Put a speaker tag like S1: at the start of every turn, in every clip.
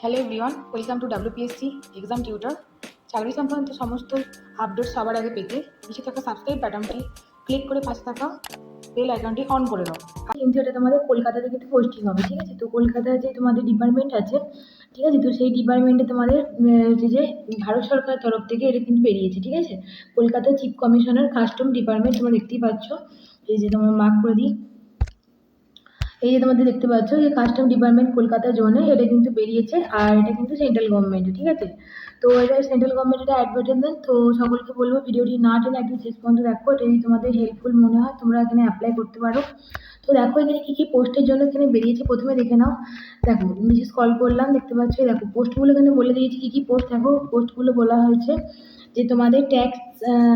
S1: Hello everyone, welcome to WPSC exam tutor. চাকরি সংক্রান্ত সমস্ত আপডেট সবার আগে পেতে নিচে থাকা সাবস্ক্রাইব বাটনটি ক্লিক করে পাশে থাকা বেল আইকনটি অন করে দাও। কিন্তু এটা তোমাদের কলকাতা থেকে পোস্টিং হবে, ঠিক আছে? তো কলকাতায় যে তোমাদের ডিপার্টমেন্ট আছে, ঠিক আছে, তো সেই ডিপার্টমেন্টে তোমাদের যে ভারত সরকারের তরফ থেকে এটা কিন্তু বেরিয়েছে, ঠিক আছে? Kolkata chief commissioner custom department, তোমরা দেখতেই পাচ্ছ। এই যে তোমার মার্ক করে দিই, এই যে তোমাদের দেখতে পাচ্ছ যে কাস্টম ডিপার্টমেন্ট কলকাতা জোনে এটা কিন্তু বেরিয়েছে, আর এটা কিন্তু সেন্ট্রাল গভর্নমেন্টের, ঠিক আছে? তো এটা সেন্ট্রাল গভর্নমেন্টের অ্যাডভার্টাইজমেন্ট। তো সকলকে বলবো ভিডিওটি না টেনে একদম শেষ পর্যন্ত দেখো, এটা যদি তোমাদের হেল্পফুল মনে হয় তোমরা এখানে অ্যাপ্লাই করতে পারো। তো দেখো এখানে কি কি পোস্টের জন্য এখানে বেরিয়েছে, প্রথমে দেখে নাও। দেখো নিচে স্ক্রল করলাম, দেখতে পাচ্ছ দেখো পোস্টগুলো এখানে বলে দিয়েছি কি কি পোস্ট। দেখো পোস্টগুলো বলা হয়েছে যে তোমাদের ট্যাক্স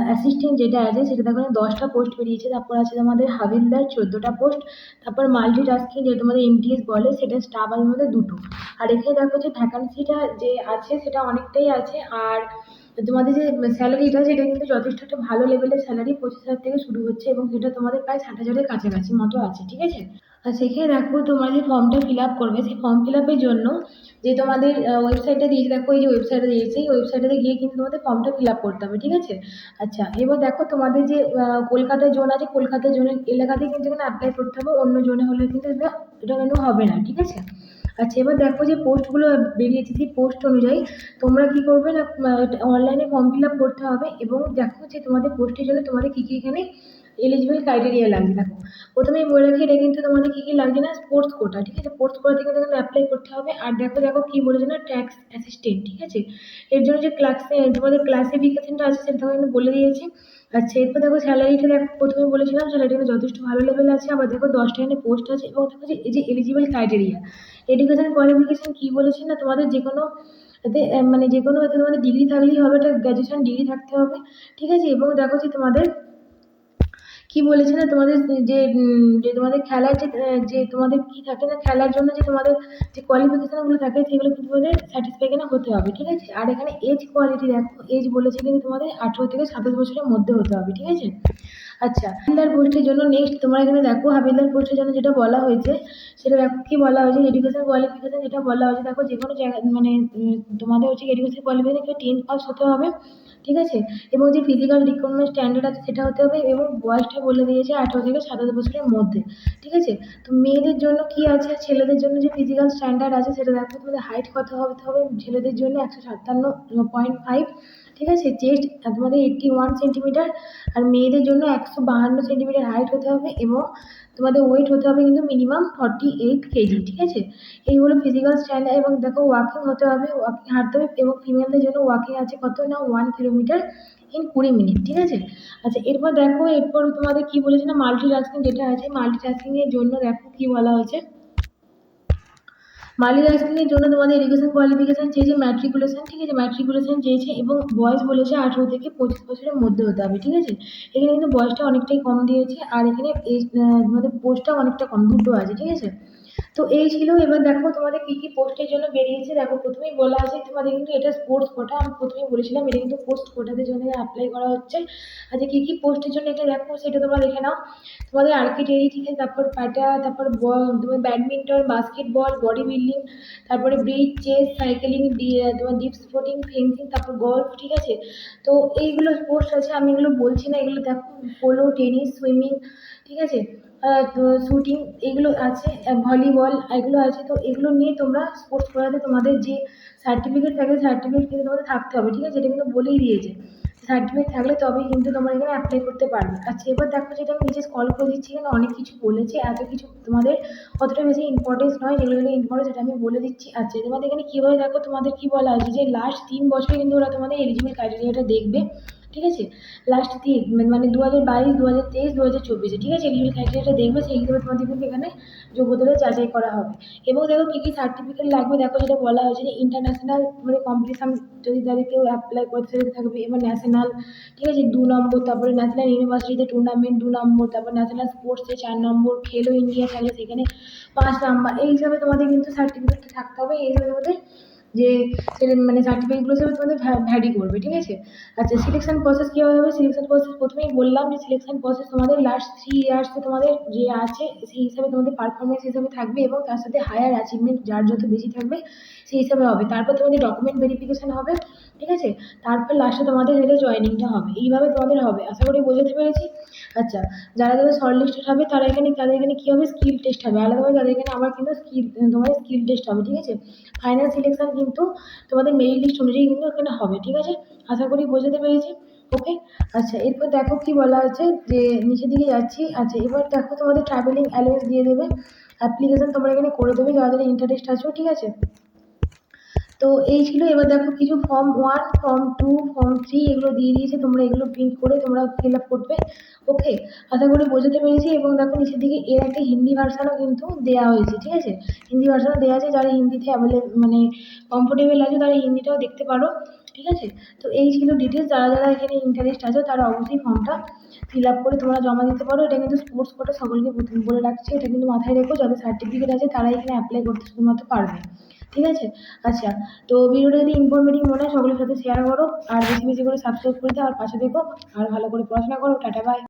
S1: অ্যাসিস্ট্যান্ট যেটা আছে সেটা দেখো 10টা পোস্ট বেরিয়েছে। তারপর আছে তোমাদের হাবিলদার 14টা পোস্ট। তারপর মাল্টিটাস্কিং যেটা তোমাদের MTS বলে সেটা স্টাফ আছে মধ্যে 2টো। আর এখানে দেখো যে ভ্যাকান্সিটা যে আছে সেটা অনেকটাই আছে। আর তোমাদের যে স্যালারিটা সেটা কিন্তু যথেষ্ট একটা ভালো লেভেলের স্যালারি, 25,000 থেকে শুরু হচ্ছে এবং সেটা তোমাদের প্রায় 60,000-এর কাছাকাছি মতো আছে, ঠিক আছে? আর সেখানে দেখো তোমরা যে ফর্মটা ফিল আপ করবে সেই ফর্ম ফিল আপের জন্য যে তোমাদের ওয়েবসাইটটা দিয়েছে, দেখো এই যে ওয়েবসাইটে দিয়েছে, এই ওয়েবসাইটে গিয়ে কিন্তু তোমাদের ফর্মটা ফিল আপ করতে হবে, ঠিক আছে? আচ্ছা, এবার দেখো তোমাদের যে কলকাতা জোন আছে, কলকাতা জোনের এলাকাতে কিন্তু এখানে অ্যাপ্লাই করতে হবে, অন্য জোনে হলে কিন্তু এটা কিন্তু হবে না, ঠিক আছে? আচ্ছা, এবার দেখো যে পোস্টগুলো বেরিয়েছে সেই পোস্ট অনুযায়ী তোমরা কি করবে না, অনলাইনে ফর্ম ফিল আপ করতে হবে। এবং দেখো যে তোমাদের পোস্টের জন্য তোমাদের কি কি এখানে এলিজিবল ক্রাইটেরিয়া লাগছে। দেখো প্রথমেই বলে রাখি এটা কিন্তু তোমাদের কি কি লাগছে না, স্পোর্টস কোটা, ঠিক আছে? স্পোর্টস কোটা থেকে তোমাদের অ্যাপ্লাই করতে হবে। আর দেখো দেখো কি বলেছে না, ট্যাক্স অ্যাসিস্ট্যান্ট, ঠিক আছে? এর জন্য যে ক্লাসে তোমাদের ক্লাসিফিকেশনটা আছে সেটা কিন্তু বলে দিয়েছি। আচ্ছা, এরপর দেখো স্যালারিটা, দেখো প্রথমে বলেছিলাম স্যালারিটা যথেষ্ট ভালো লেভেল আছে। আবার দেখো 10টা এখানে পোস্ট আছে এবং দেখো যে এই যে এলিজিবল ক্রাইটেরিয়া, এডুকেশন কোয়ালিফিকেশন কি বলেছে না, তোমাদের যে কোনো এতে মানে যে কোনো এতে তোমাদের ডিগ্রি থাকলেই হবে, এটা গ্র্যাজুয়েশন ডিগ্রি থাকতে হবে, ঠিক আছে? এবং দেখো যে তোমাদের কি বলেছে না, তোমাদের যে তোমাদের খেলার যে তোমাদের কি থাকে না, খেলার জন্য যে তোমাদের যে কোয়ালিফিকেশনগুলো থাকে সেগুলো কিন্তু তোমাদের স্যাটিসফাই কিনা হতে হবে, ঠিক আছে? আর এখানে এজ কোয়ালিটি দেখো, এজ বলেছে কিন্তু তোমাদের 18 থেকে 27 বছরের মধ্যে হতে হবে, ঠিক আছে? আচ্ছা, হাবিলদার পোস্টের জন্য নেক্সট তোমরা এখানে দেখো হাবিলদার পোস্টের জন্য যেটা বলা হয়েছে সেটা দেখো কি বলা হয়েছে, এডুকেশন কোয়ালিফিকেশন যেটা বলা হয়েছে, দেখো যে কোনো জায়গায় মানে তোমাদের হচ্ছে এডুকেশন কোয়ালিফিকেশন 10 পাস হতে হবে, ঠিক আছে? এবং যে ফিজিক্যাল রিকোয়ারমেন্ট স্ট্যান্ডার্ড আছে সেটা হতে হবে এবং বয়সটা বলে দিয়েছে 18 থেকে 27 বছরের মধ্যে, ঠিক আছে? তো মেয়েদের জন্য কি আছে, ছেলেদের জন্য যে ফিজিক্যাল স্ট্যান্ডার্ড আছে সেটা দেখো তোমাদের হাইট কত হতে হবে, ছেলেদের জন্য 157.5, ঠিক আছে? চেস্ট তোমাদের 81 সেন্টিমিটার, আর মেয়েদের জন্য 152 সেন্টিমিটার হাইট হতে হবে এবং তোমাদের ওয়েট হতে হবে কিন্তু মিনিমাম 48 কেজি, ঠিক আছে? এই হলো ফিজিক্যাল স্ট্যান্ডার্ড। এবং দেখো ওয়াকিং হতে হবে, ওয়াকিং হাঁটতে হবে এবং ফিমেলদের জন্য ওয়াকিং আছে কত না 1 কিলোমিটার ইন 20 মিনিট, ঠিক আছে? আচ্ছা, এরপর দেখো এরপর তোমাদের কি বলেছে না, মাল্টিটাস্কিং যেটা আছে, মাল্টিটাস্কিং এর জন্য দেখো কি বলা হয়েছে। মাল্টিটাস্কিং এর জন্য তোমাদের এডুকেশন কোয়ালিফিকেশন চেয়েছে ম্যাট্রিকুলেশন, ঠিক আছে? ম্যাট্রিকুলেশন চেয়েছে এবং বয়স বলেছে 18 থেকে 25 বছরের মধ্যে হতে হবে, ঠিক আছে? এখানে কিন্তু বয়সটা অনেকটাই কম দিয়েছে আর এখানে তোমাদের পোস্টটা অনেকটা কম, 2টো আছে, ঠিক আছে? তো এই ছিল। এবার দেখো তোমাদের কি কি পোস্টের জন্য বেরিয়েছে। দেখো প্রথমেই বলা আছে তোমাদের কিন্তু এটা স্পোর্টস কোটা, আমি প্রথমেই বলেছিলাম এটা কিন্তু পোস্ট কোটাদের জন্য অ্যাপ্লাই করা হচ্ছে। আচ্ছা, কি কি পোস্টের জন্য এটা দেখো সেটা তোমরা দেখে নাও। তোমাদের আর্কিটেরি, ঠিক আছে? তারপর প্যাটা, তারপর তোমার ব্যাডমিন্টন, বাস্কেটবল, বডি বিল্ডিং, তারপরে ব্রিজ, চেস, সাইকেলিং, তোমার ডিপ স্পোর্টিং, ফেন্সিং, তারপর গলফ, ঠিক আছে? তো এইগুলো স্পোর্টস আছে, আমি এগুলো বলছি না, এগুলো দেখো পোলো, টেনিস, সুইমিং, ঠিক আছে? শুটিং এগুলো আছে, ভলিবল এগুলো আছে। তো এগুলো নিয়ে তোমরা স্পোর্টস করাতে তোমাদের যে সার্টিফিকেট থাকে সার্টিফিকেট কিন্তু তোমাদের থাকতে হবে, ঠিক আছে? এটা কিন্তু বলেই দিয়েছে, সার্টিফিকেট থাকলে তবেই কিন্তু তোমরা এখানে অ্যাপ্লাই করতে পারবে। আচ্ছা, এবার দেখো যেটা আমি নিচে স্ক্রল করে দিচ্ছি, এখানে অনেক কিছু বলেছে, এত কিছু তোমাদের অতটা বেশি ইম্পর্টেন্স নয়, যেগুলো ইম্পর্টেন্স সেটা আমি বলে দিচ্ছি। আচ্ছা, তোমাদের এখানে কীভাবে দেখো তোমাদের কি বলা আছে যে লাস্ট 3 বছরে কিন্তু ওরা তোমাদের এলিজিবল ক্রাইটেরিয়াটা দেখবে, ঠিক আছে? লাস্ট 3 মানে 2022, 2023, 2024, ঠিক আছে? এলিজিবল ক্রাইটেরিয়াটা দেখবে, সেই হিসেবে তোমাদের কিন্তু এখানে যোগ্যতাটা যাচাই করা হবে। এবং দেখো কী কী সার্টিফিকেট লাগবে, দেখো যেটা বলা হয়েছে যে ইন্টারন্যাশনাল মানে কম্পিটিশন যদি তাদের কেউ অ্যাপ্লাই করতে সেটা থাকবে, এবার ন্যাশনাল, ঠিক আছে, 2 নম্বর, তারপরে ন্যাশনাল ইউনিভার্সিটিতে টুর্নামেন্ট 2 নম্বর, তারপর ন্যাশনাল স্পোর্টসে 4 নম্বর, খেলো ইন্ডিয়া থাকলে সেখানে 5 নাম্বার, এই হিসাবে তোমাদের কিন্তু সার্টিফিকেটটা থাকতে হবে। এই হিসাবে তোমাদের যে মানে সার্টিফিকেটগুলো সব তোমাদের ভ্যারি করবে, ঠিক আছে? আচ্ছা, সিলেকশন প্রসেস কীভাবে হবে? সিলেকশন প্রসেস প্রথমেই বললাম যে সিলেকশন প্রসেস তোমাদের লাস্ট 3 ইয়ার্সে তোমাদের যে আছে সেই হিসাবে তোমাদের পারফরমেন্স হিসাবে থাকবে এবং তার সাথে হায়ার অ্যাচিভমেন্ট যার যত বেশি থাকবে সেই হিসাবে হবে। তারপর তোমাদের ডকুমেন্ট ভেরিফিকেশন হবে, ঠিক আছে? তারপর লাস্টে তোমাদের যেটা জয়েনিংটা হবে, এইভাবে তোমাদের হবে। আশা করি বোঝাতে পেরেছি। আচ্ছা, যারা যারা শর্ট লিস্টেড হবে তাদের এখানে কী হবে, স্কিল টেস্ট হবে আলাদাভাবে। তাদের এখানে আবার কিন্তু তোমাদের স্কিল টেস্ট হবে, ঠিক আছে? ফাইনাল সিলেকশন কিন্তু তোমাদের মেরিট লিস্ট অনুযায়ী কিন্তু এখানে হবে, ঠিক আছে? আশা করি বোঝাতে পেরেছি। ওকে। আচ্ছা, এরপর দেখো কি বলা আছে, যে নিচের দিকে যাচ্ছি। আচ্ছা, এবার দেখো তোমাদের ট্রাভেলিং অ্যালাউন্স দিয়ে দেবে। অ্যাপ্লিকেশন তোমরা এখানে করে দেবে যারা যারা ইন্টারেস্ট আছো, ঠিক আছে? তো এই ছিল। এবার দেখো কিছু ফর্ম 1, ফর্ম 2, ফর্ম 3 এগুলো দিয়ে দিয়েছে, তোমরা এগুলো প্রিন্ট করে তোমরা ফিল আপ করবে। ওকে, আশা করি বোঝাতে পেরেছি। এবং দেখো নিচের দিকে এর একটা হিন্দি ভার্সানও কিন্তু দেওয়া হয়েছে, ঠিক আছে? হিন্দি ভার্সানও দেওয়া আছে, যারা হিন্দিতে মানে কমফোর্টেবল আছে তারা হিন্দিটাও দেখতে পারো, ঠিক আছে? তো এই ছিল ডিটেলস। যারা যারা এখানে ইন্টারেস্ট আছো তারা অবশ্যই ফর্মটা ফিল আপ করে তোমরা জমা দিতে পারো। এটা কিন্তু স্পোর্টস কোটা, সকলকে বলে রাখছি, এটা কিন্তু মাথায় রেখো। যাদের সার্টিফিকেট আছে তারা এখানে অ্যাপ্লাই করতে শুধুমাত্র পারবে, ঠিক আছে? আচ্ছা, তো ভিডিওটা যদি ইনফরমেটিভ মনে হয় সকলের সাথে শেয়ার করো, আর বেশি বেশি করে সাবস্ক্রাইব করে দাও, আর পাশে দেখো, আর ভালো করে পড়াশোনা করো। Tata, by.